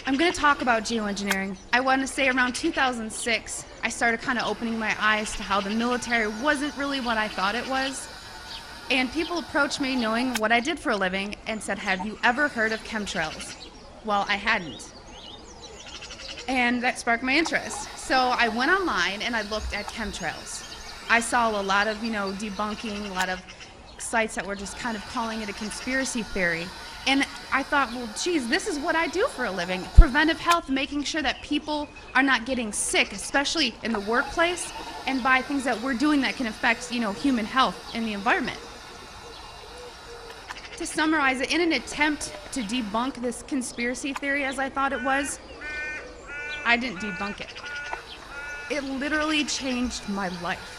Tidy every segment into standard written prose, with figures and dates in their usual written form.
I'm going to talk about geoengineering. I want to say around 2006, I started kind of opening my eyes to how the military wasn't really what I thought it was. And people approached me knowing what I did for a living and said, have you ever heard of chemtrails? Well, I hadn't. And that sparked my interest. So I went online and I looked at chemtrails. I saw a lot of, debunking, a lot of sites that were just kind of calling it a conspiracy theory. And I thought, well, geez, this is what I do for a living. Preventive health, making sure that people are not getting sick, especially in the workplace, and by things that we're doing that can affect, human health and the environment. To summarize it, in an attempt to debunk this conspiracy theory as I thought it was, I didn't debunk it. It literally changed my life.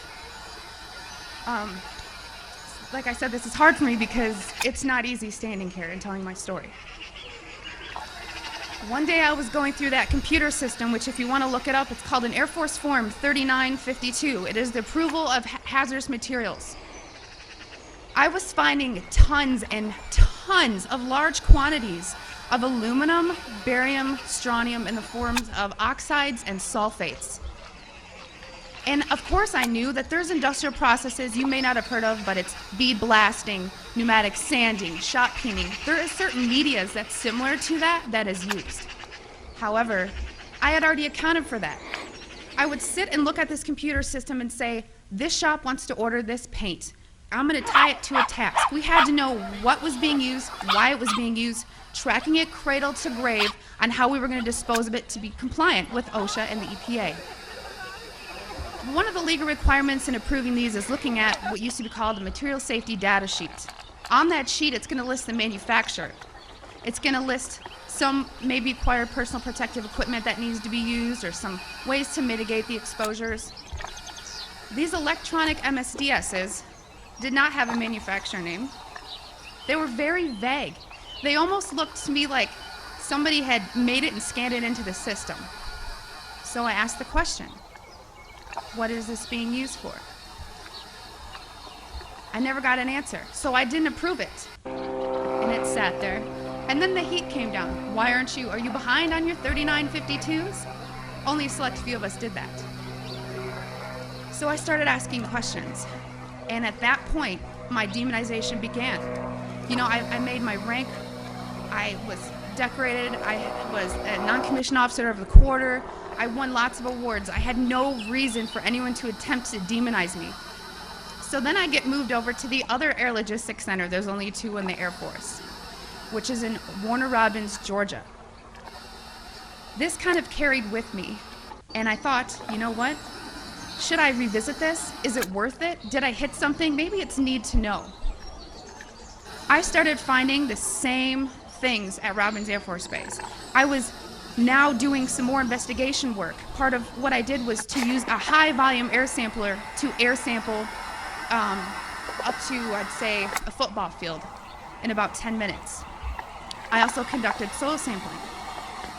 Like I said, this is hard for me because it's not easy standing here and telling my story. One day I was going through that computer system, which if you want to look it up, it's called an Air Force Form 3952. It is the approval of hazardous materials. I was finding tons and tons of large quantities of aluminum, barium, strontium in the forms of oxides and sulfates. And of course I knew that there's industrial processes you may not have heard of, but it's bead blasting, pneumatic sanding, shot peening. There is certain medias that's similar to that is used. However, I had already accounted for that. I would sit and look at this computer system and say, this shop wants to order this paint. I'm going to tie it to a task. We had to know what was being used, why it was being used, tracking it cradle to grave on how we were going to dispose of it to be compliant with OSHA and the EPA. One of the legal requirements in approving these is looking at what used to be called a material safety data sheet. On that sheet, it's going to list the manufacturer. It's going to list some maybe required personal protective equipment that needs to be used or some ways to mitigate the exposures. These electronic MSDSs did not have a manufacturer name. They were very vague. They almost looked to me like somebody had made it and scanned it into the system. So I asked the question, what is this being used for? I never got an answer, so I didn't approve it. And it sat there. And then the heat came down. Why are you behind on your 3952s? Only a select few of us did that. So I started asking questions. And at that point, my demonization began. I made my rank. I was decorated. I was a non-commissioned officer of the quarter. I won lots of awards. I had no reason for anyone to attempt to demonize me. So then I get moved over to the other Air Logistics Center. There's only two in the Air Force, which is in Warner Robins, Georgia. This kind of carried with me. And I thought, you know what? Should I revisit this? Is it worth it? Did I hit something? Maybe it's need to know. I started finding the same things at Robins Air Force Base. I was now doing some more investigation work. Part of what I did was to use a high volume air sampler to air sample up to, I'd say, a football field in about 10 minutes. I also conducted soil sampling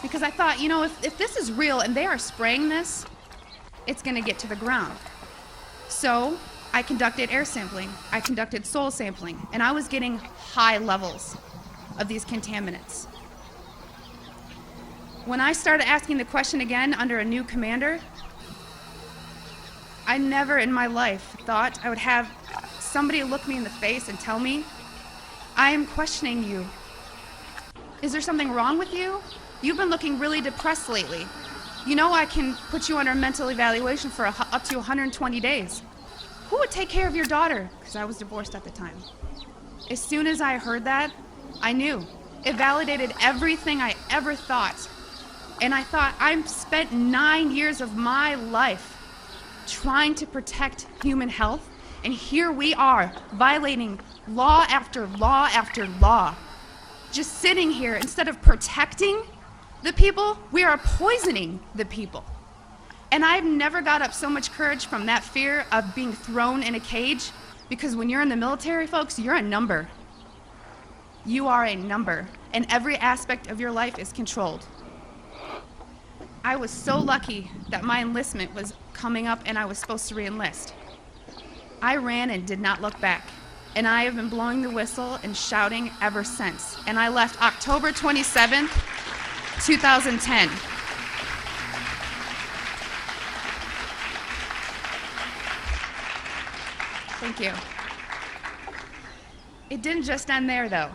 because I thought, if this is real and they are spraying this, it's going to get to the ground. So I conducted air sampling, I conducted soil sampling, and I was getting high levels of these contaminants. When I started asking the question again under a new commander, I never in my life thought I would have somebody look me in the face and tell me, I am questioning you. Is there something wrong with you? You've been looking really depressed lately. I can put you under mental evaluation for up to 120 days. Who would take care of your daughter? Because I was divorced at the time. As soon as I heard that, I knew. It validated everything I ever thought. And I thought, I've spent 9 years of my life trying to protect human health, and here we are, violating law after law after law. Just sitting here, instead of protecting the people, we are poisoning the people. And I've never got up so much courage from that fear of being thrown in a cage, because when you're in the military, folks, you're a number. You are a number, and every aspect of your life is controlled. I was so lucky that my enlistment was coming up and I was supposed to re-enlist. I ran and did not look back, and I have been blowing the whistle and shouting ever since. And I left October 27th, 2010. Thank you. It didn't just end there, though.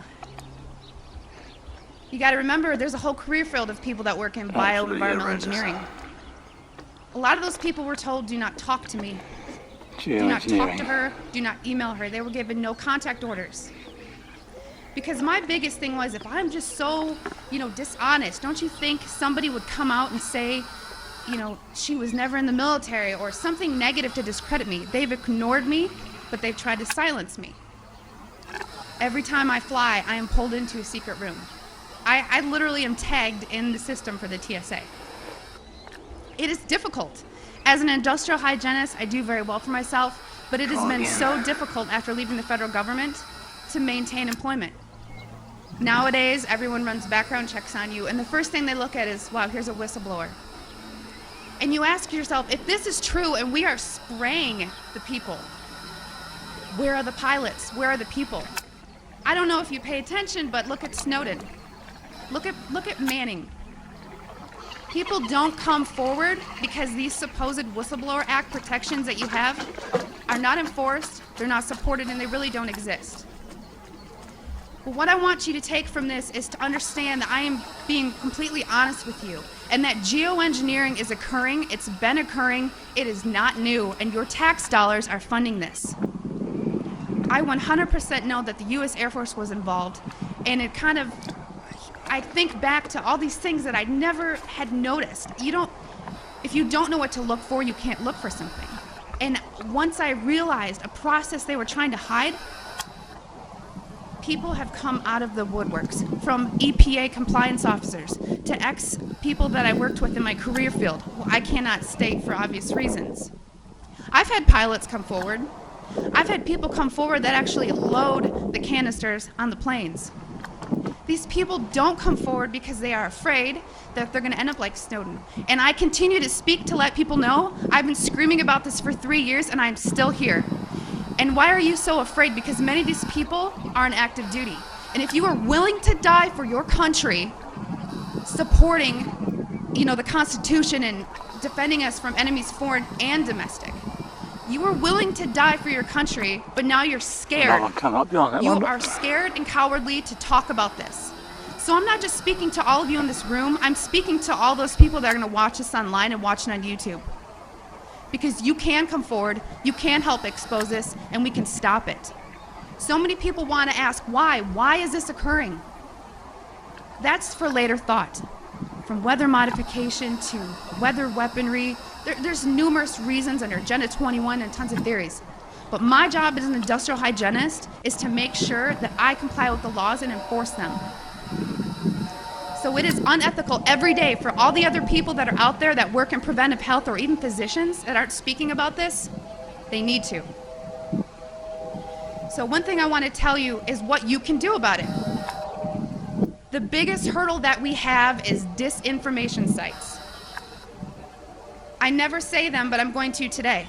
You got to remember, there's a whole career field of people that work in bioenvironmental engineering. A lot of those people were told, do not talk to me. Do not talk to her. Do not email her. They were given no contact orders. Because my biggest thing was, if I'm just so, dishonest, don't you think somebody would come out and say, she was never in the military or something negative to discredit me? They've ignored me, but they've tried to silence me. Every time I fly, I am pulled into a secret room. I literally am tagged in the system for the TSA. It is difficult. As an industrial hygienist, I do very well for myself, but it has been so difficult after leaving the federal government to maintain employment. Nowadays, everyone runs background checks on you, and the first thing they look at is, wow, here's a whistleblower. And you ask yourself, if this is true and we are spraying the people, where are the pilots? Where are the people? I don't know if you pay attention, but look at Snowden. Look at Manning. People don't come forward because these supposed Whistleblower Act protections that you have are not enforced, they're not supported, and they really don't exist. But what I want you to take from this is to understand that I am being completely honest with you, and that geoengineering is occurring, it's been occurring, it is not new, and your tax dollars are funding this. I 100% know that the U.S. Air Force was involved, and I think back to all these things that I never had noticed. If you don't know what to look for, you can't look for something. And once I realized a process they were trying to hide, people have come out of the woodworks, from EPA compliance officers to ex-people that I worked with in my career field, who I cannot state for obvious reasons. I've had pilots come forward. I've had people come forward that actually load the canisters on the planes. These people don't come forward because they are afraid that they're going to end up like Snowden. And I continue to speak to let people know I've been screaming about this for 3 years and I'm still here. And why are you so afraid? Because many of these people are on active duty. And if you are willing to die for your country, supporting, the Constitution and defending us from enemies foreign and domestic, you were willing to die for your country, but now you're scared. You are scared and cowardly to talk about this. So I'm not just speaking to all of you in this room, I'm speaking to all those people that are going to watch us online and watch it on YouTube. Because you can come forward, you can help expose this, and we can stop it. So many people want to ask, why? Why is this occurring? That's for later thought. From weather modification to weather weaponry, there's numerous reasons under Agenda 21 and tons of theories. But my job as an industrial hygienist is to make sure that I comply with the laws and enforce them. So it is unethical every day for all the other people that are out there that work in preventive health, or even physicians that aren't speaking about this. They need to. So one thing I want to tell you is what you can do about it. The biggest hurdle that we have is disinformation sites. I never say them, but I'm going to today,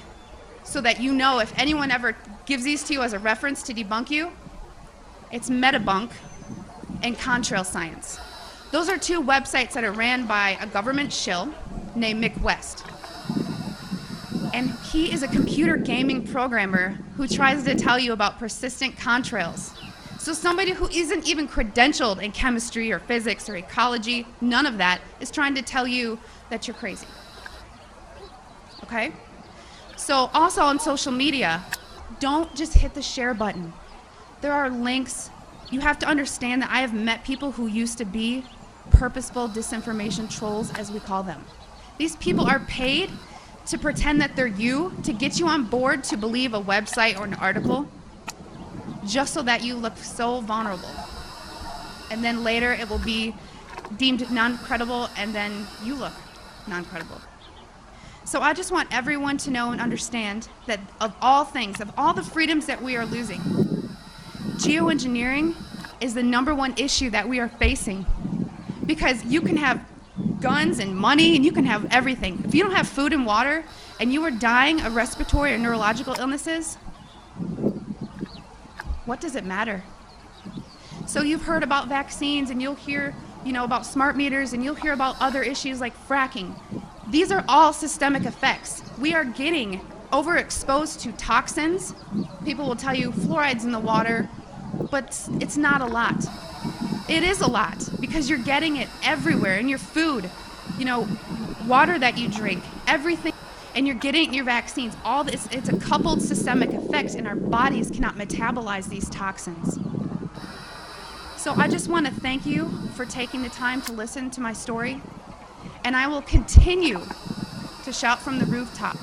so that you know if anyone ever gives these to you as a reference to debunk you, it's Metabunk and Contrail Science. Those are two websites that are ran by a government shill named Mick West. And he is a computer gaming programmer who tries to tell you about persistent contrails. So somebody who isn't even credentialed in chemistry or physics or ecology, none of that, is trying to tell you that you're crazy. Okay? So also on social media, don't just hit the share button. There are links. You have to understand that I have met people who used to be purposeful disinformation trolls, as we call them. These people are paid to pretend that they're you, to get you on board to believe a website or an article, just so that you look so vulnerable. And then later it will be deemed non-credible, and then you look non-credible. So I just want everyone to know and understand that of all things, of all the freedoms that we are losing, geoengineering is the #1 issue that we are facing. Because you can have guns and money and you can have everything. If you don't have food and water and you are dying of respiratory or neurological illnesses, what does it matter? So you've heard about vaccines and you'll hear about smart meters, and you'll hear about other issues like fracking. These are all systemic effects. We are getting overexposed to toxins. People will tell you fluoride's in the water, but it's not a lot. It is a lot because you're getting it everywhere in your food, water that you drink, everything, and you're getting it in your vaccines. All this, it's a coupled systemic effect, and our bodies cannot metabolize these toxins. So I just want to thank you for taking the time to listen to my story, and I will continue to shout from the rooftop.